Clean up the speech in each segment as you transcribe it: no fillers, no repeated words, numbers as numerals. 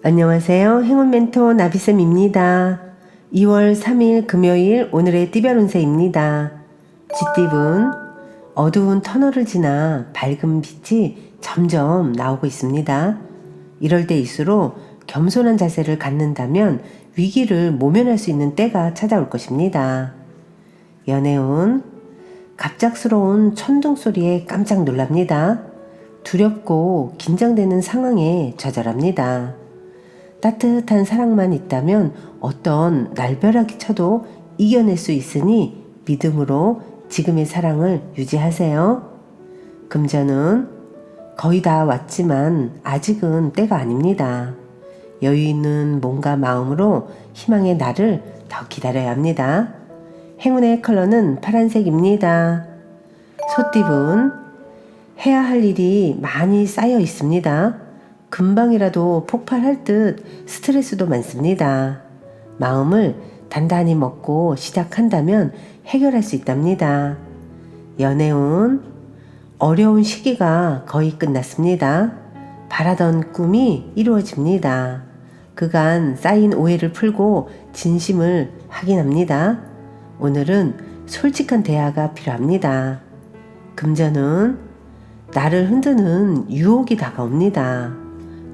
안녕하세요. 행운 멘토 나비쌤입니다. 2월 3일 금요일 오늘의 띠별 운세입니다. 쥐띠분 어두운 터널을 지나 밝은 빛이 점점 나오고 있습니다. 이럴 때일수록 겸손한 자세를 갖는다면 위기를 모면할 수 있는 때가 찾아올 것입니다. 연애운 갑작스러운 천둥 소리에 깜짝 놀랍니다. 두렵고 긴장되는 상황에 좌절합니다. 따뜻한 사랑만 있다면 어떤 날벼락이 쳐도 이겨낼 수 있으니 믿음으로 지금의 사랑을 유지하세요. 금전은 거의 다 왔지만 아직은 때가 아닙니다. 여유 있는 몸과 마음으로 희망의 날을 더 기다려야 합니다. 행운의 컬러는 파란색입니다. 소띠분 해야 할 일이 많이 쌓여 있습니다. 금방이라도 폭발할 듯 스트레스도 많습니다. 마음을 단단히 먹고 시작한다면 해결할 수 있답니다. 연애운 어려운 시기가 거의 끝났습니다. 바라던 꿈이 이루어집니다. 그간 쌓인 오해를 풀고 진심을 확인합니다. 오늘은 솔직한 대화가 필요합니다. 금전은 나를 흔드는 유혹이 다가옵니다.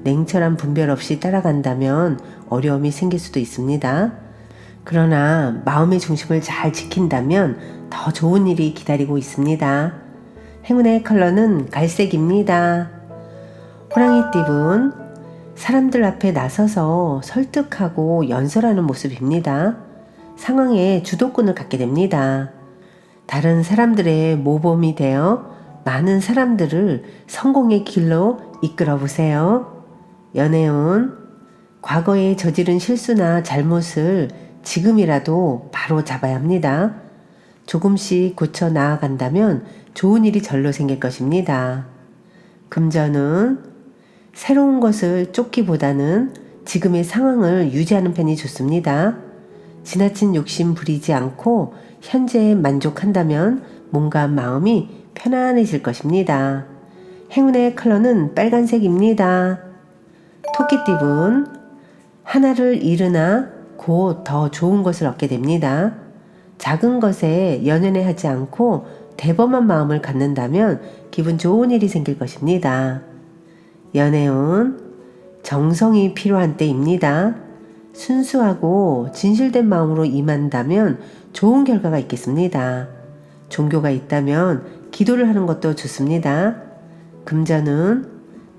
냉철한 분별 없이 따라간다면 어려움이 생길 수도 있습니다. 그러나 마음의 중심을 잘 지킨다면 더 좋은 일이 기다리고 있습니다. 행운의 컬러는 갈색입니다. 호랑이띠분 사람들 앞에 나서서 설득하고 연설하는 모습입니다. 상황에 주도권을 갖게 됩니다. 다른 사람들의 모범이 되어 많은 사람들을 성공의 길로 이끌어 보세요. 연애운 과거에 저지른 실수나 잘못을 지금이라도 바로 잡아야 합니다. 조금씩 고쳐 나아간다면 좋은 일이 절로 생길 것입니다. 금전은 새로운 것을 쫓기보다는 지금의 상황을 유지하는 편이 좋습니다. 지나친 욕심 부리지 않고 현재에 만족한다면 몸과 마음이 편안해질 것입니다. 행운의 컬러는 빨간색입니다. 토끼띠분 하나를 잃으나 곧 더 좋은 것을 얻게 됩니다. 작은 것에 연연해하지 않고 대범한 마음을 갖는다면 기분 좋은 일이 생길 것입니다. 연애운 정성이 필요한 때입니다. 순수하고 진실된 마음으로 임한다면 좋은 결과가 있겠습니다. 종교가 있다면 기도를 하는 것도 좋습니다. 금전은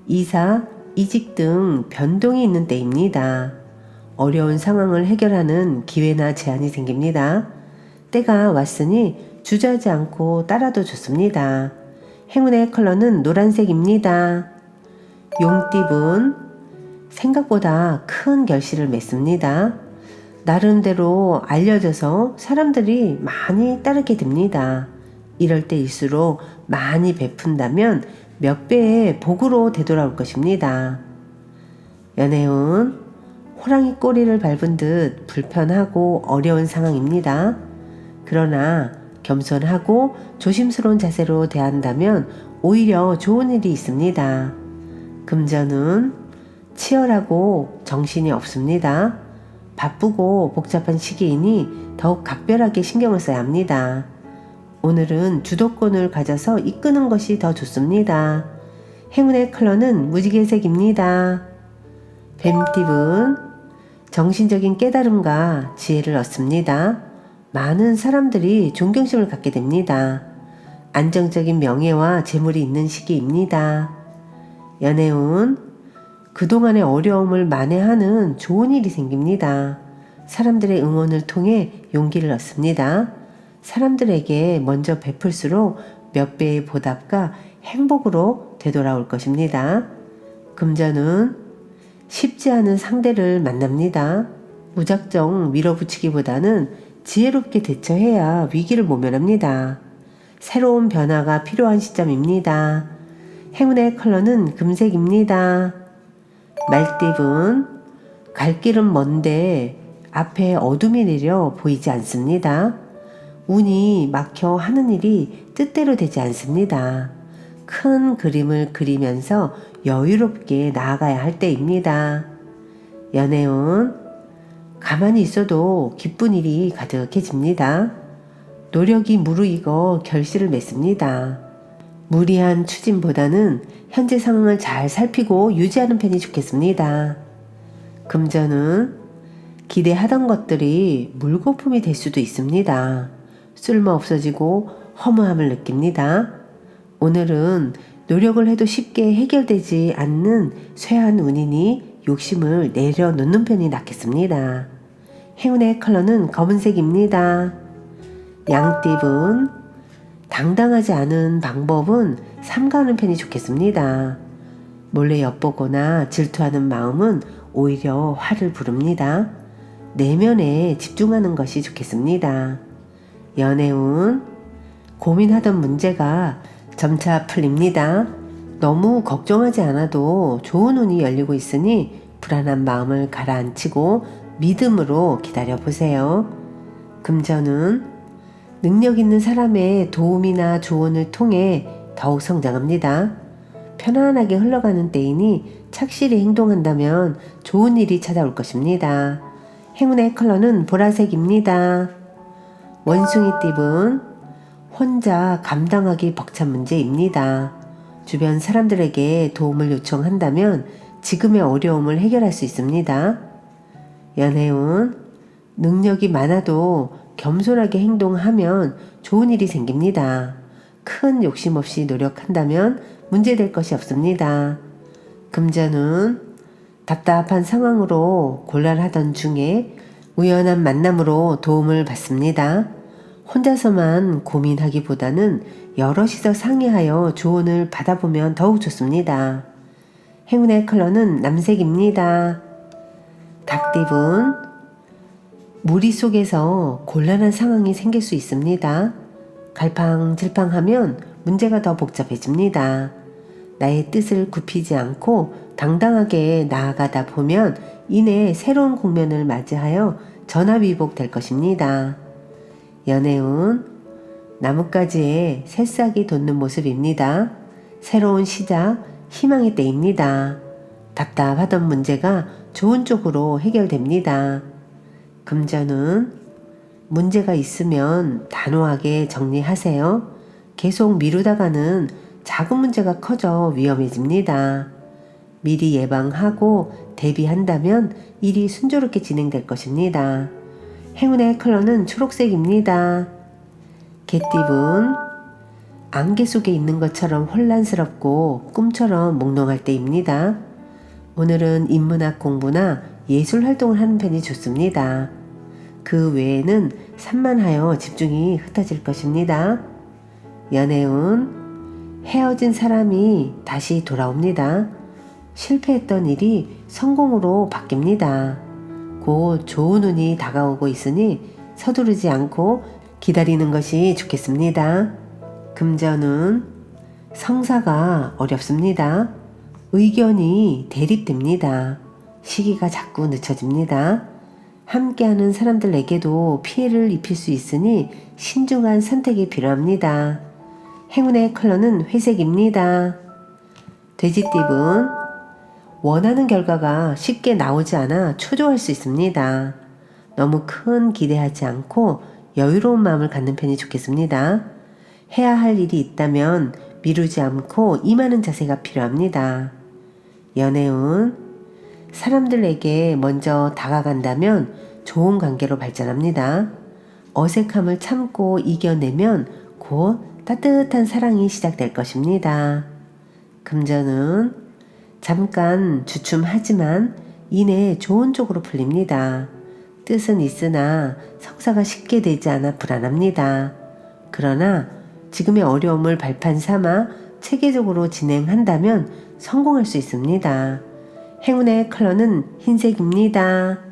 이사, 이직 등 변동이 있는 때입니다. 어려운 상황을 해결하는 기회나 제한이 생깁니다. 때가 왔으니 주저하지 않고 따라도 좋습니다. 행운의 컬러는 노란색입니다. 용띠분 생각보다 큰 결실을 맺습니다. 나름대로 알려져서 사람들이 많이 따르게 됩니다. 이럴 때일수록 많이 베푼다면 몇 배의 복으로 되돌아올 것입니다. 연애운 호랑이 꼬리를 밟은 듯 불편하고 어려운 상황입니다. 그러나 겸손하고 조심스러운 자세로 대한다면 오히려 좋은 일이 있습니다. 금전은 치열하고 정신이 없습니다. 바쁘고 복잡한 시기이니 더욱 각별하게 신경을 써야 합니다. 오늘은 주도권을 가져서 이끄는 것이 더 좋습니다. 행운의 컬러는 무지개색입니다. 뱀띠분 정신적인 깨달음과 지혜를 얻습니다. 많은 사람들이 존경심을 갖게 됩니다. 안정적인 명예와 재물이 있는 시기입니다. 연애운 그동안의 어려움을 만회하는 좋은 일이 생깁니다. 사람들의 응원을 통해 용기를 얻습니다. 사람들에게 먼저 베풀수록 몇 배의 보답과 행복으로 되돌아올 것입니다. 금전은 쉽지 않은 상대를 만납니다. 무작정 밀어붙이기보다는 지혜롭게 대처해야 위기를 모면합니다. 새로운 변화가 필요한 시점입니다. 행운의 컬러는 금색입니다. 말띠분 갈 길은 먼데 앞에 어둠이 내려 보이지 않습니다. 운이 막혀 하는 일이 뜻대로 되지 않습니다. 큰 그림을 그리면서 여유롭게 나아가야 할 때입니다. 연애운, 가만히 있어도 기쁜 일이 가득해집니다. 노력이 무르익어 결실을 맺습니다. 무리한 추진보다는 현재 상황을 잘 살피고 유지하는 편이 좋겠습니다. 금전은 기대하던 것들이 물거품이 될 수도 있습니다. 쓸모 없어지고 허무함을 느낍니다. 오늘은 노력을 해도 쉽게 해결되지 않는 쇠한 운이니 욕심을 내려놓는 편이 낫겠습니다. 행운의 컬러는 검은색입니다. 양띠분, 당당하지 않은 방법은 삼가하는 편이 좋겠습니다. 몰래 엿보거나 질투하는 마음은 오히려 화를 부릅니다. 내면에 집중하는 것이 좋겠습니다. 연애운, 고민하던 문제가 점차 풀립니다. 너무 걱정하지 않아도 좋은 운이 열리고 있으니 불안한 마음을 가라앉히고 믿음으로 기다려보세요. 금전운, 능력 있는 사람의 도움이나 조언을 통해 더욱 성장합니다. 편안하게 흘러가는 때이니 착실히 행동한다면 좋은 일이 찾아올 것입니다. 행운의 컬러는 보라색입니다. 원숭이띠분, 혼자 감당하기 벅찬 문제입니다. 주변 사람들에게 도움을 요청한다면 지금의 어려움을 해결할 수 있습니다. 연애운, 능력이 많아도 겸손하게 행동하면 좋은 일이 생깁니다. 큰 욕심 없이 노력한다면 문제될 것이 없습니다. 금전운, 답답한 상황으로 곤란하던 중에 우연한 만남으로 도움을 받습니다. 혼자서만 고민하기보다는 여럿이서 상의하여 조언을 받아보면 더욱 좋습니다. 행운의 컬러는 남색입니다. 닭띠분, 무리 속에서 곤란한 상황이 생길 수 있습니다. 갈팡질팡하면 문제가 더 복잡해집니다. 나의 뜻을 굽히지 않고 당당하게 나아가다 보면 이내 새로운 국면을 맞이하여 전화위복 될 것입니다. 연애운, 나뭇가지에 새싹이 돋는 모습입니다. 새로운 시작, 희망의 때입니다. 답답하던 문제가 좋은 쪽으로 해결됩니다. 금전은 문제가 있으면 단호하게 정리하세요. 계속 미루다가는 작은 문제가 커져 위험해집니다. 미리 예방하고 대비한다면 일이 순조롭게 진행될 것입니다. 행운의 컬러는 초록색입니다. 개띠분, 안개 속에 있는 것처럼 혼란스럽고 꿈처럼 몽롱할 때입니다. 오늘은 인문학 공부나 예술 활동을 하는 편이 좋습니다. 그 외에는 산만하여 집중이 흩어질 것입니다. 연애운, 헤어진 사람이 다시 돌아옵니다. 실패했던 일이 성공으로 바뀝니다. 곧 좋은 운이 다가오고 있으니 서두르지 않고 기다리는 것이 좋겠습니다. 금전운, 성사가 어렵습니다. 의견이 대립됩니다. 시기가 자꾸 늦춰집니다. 함께하는 사람들에게도 피해를 입힐 수 있으니 신중한 선택이 필요합니다. 행운의 컬러는 회색입니다. 돼지띠분, 원하는 결과가 쉽게 나오지 않아 초조할 수 있습니다. 너무 큰 기대하지 않고 여유로운 마음을 갖는 편이 좋겠습니다. 해야 할 일이 있다면 미루지 않고 임하는 자세가 필요합니다. 연애운, 사람들에게 먼저 다가간다면 좋은 관계로 발전합니다. 어색함을 참고 이겨내면 곧 따뜻한 사랑이 시작될 것입니다. 금전은 잠깐 주춤하지만 이내 좋은 쪽으로 풀립니다. 뜻은 있으나 성사가 쉽게 되지 않아 불안합니다. 그러나 지금의 어려움을 발판 삼아 체계적으로 진행한다면 성공할 수 있습니다. 행운의 컬러는 흰색입니다.